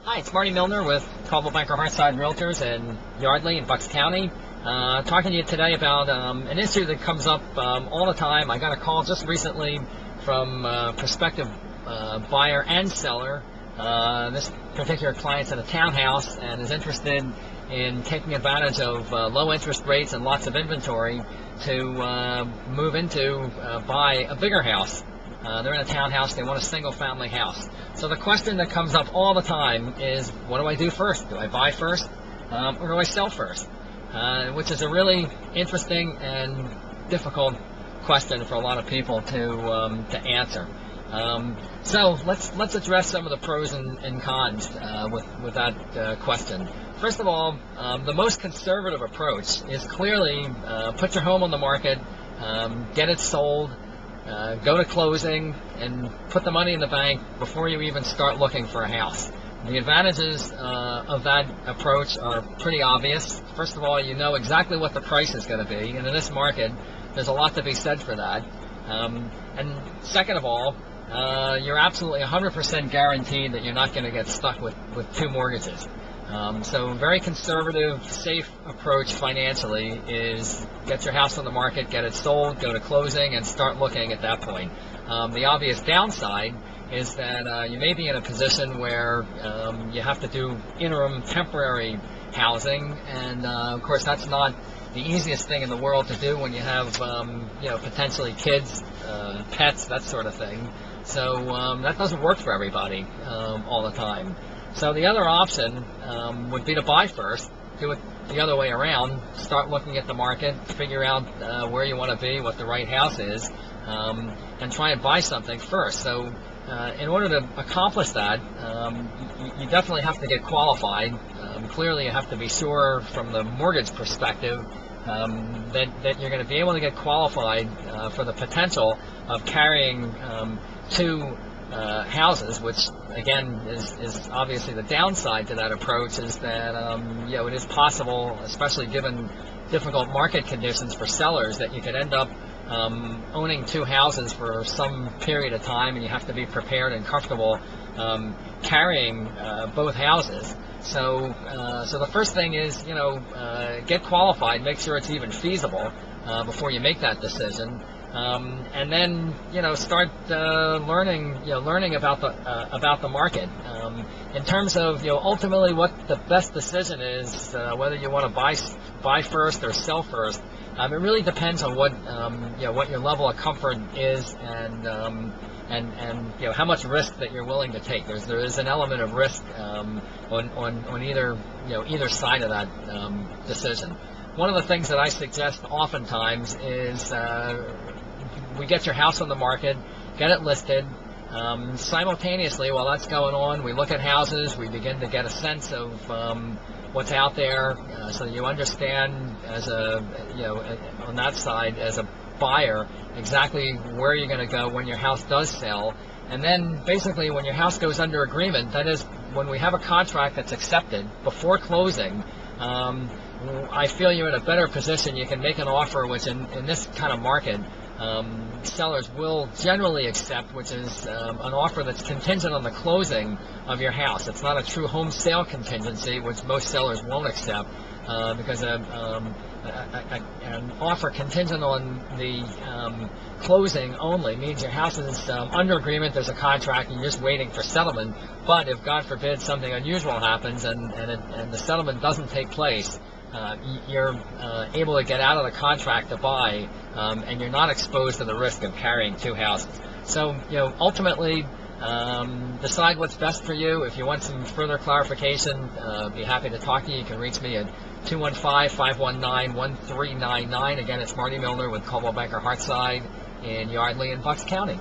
Hi, it's Marty Millner with Coldwell Hearthside Realtors in Yardley in Bucks County. Talking to you today about an issue that comes up all the time. I got a call just recently from a prospective buyer and seller. This particular client's in a townhouse and is interested in taking advantage of low interest rates and lots of inventory to move into buy a bigger house. They're in a townhouse, they want a single family house. So the question that comes up all the time is, what do I do first? Do I buy first or do I sell first? Which is a really interesting and difficult question for a lot of people to answer. So let's address some of the pros and cons with that question. First of all, the most conservative approach is clearly put your home on the market, get it sold, go to closing, and put the money in the bank before you even start looking for a house. The advantages of that approach are pretty obvious. First of all, you know exactly what the price is going to be, and in this market, there's a lot to be said for that. And second of all, you're absolutely 100% guaranteed that you're not going to get stuck with two mortgages. So very conservative, safe approach financially is get your house on the market, get it sold, go to closing, and start looking at that point. The obvious downside is that you may be in a position where you have to do interim temporary housing, and of course that's not the easiest thing in the world to do when you have potentially kids, pets, that sort of thing. So that doesn't work for everybody all the time. So the other option would be to buy first, do it the other way around, start looking at the market, figure out where you want to be, what the right house is, and try and buy something first. So in order to accomplish that, you definitely have to get qualified. Clearly you have to be sure from the mortgage perspective that you're going to be able to get qualified for the potential of carrying two houses, which again is obviously the downside to that approach, is that it is possible, especially given difficult market conditions for sellers, that you could end up owning two houses for some period of time, and you have to be prepared and comfortable carrying both houses. So the first thing is get qualified, make sure it's even feasible before you make that decision. And then start learning about the market. In terms of ultimately what the best decision is, whether you want to buy first or sell first, it really depends on what your level of comfort is, and how much risk that you're willing to take. There is an element of risk on either side of that decision. One of the things that I suggest oftentimes is we get your house on the market, get it listed. Simultaneously, while that's going on, we look at houses, we begin to get a sense of what's out there, so that you understand on that side as a buyer exactly where you're going to go when your house does sell. And then basically when your house goes under agreement, that is when we have a contract that's accepted before closing, I feel you're in a better position. You can make an offer which in this kind of market sellers will generally accept, which is an offer that's contingent on the closing of your house. It's not a true home sale contingency, which most sellers won't accept, because an offer contingent on the closing only means your house is under agreement, there's a contract, and you're just waiting for settlement. But if, God forbid, something unusual happens and the settlement doesn't take place, you're able to get out of the contract to buy, and you're not exposed to the risk of carrying two houses. So, ultimately, decide what's best for you. If you want some further clarification, be happy to talk to you. You can reach me at 215-519-1399. Again, it's Marty Millner with Coldwell Hearthside in Yardley in Bucks County.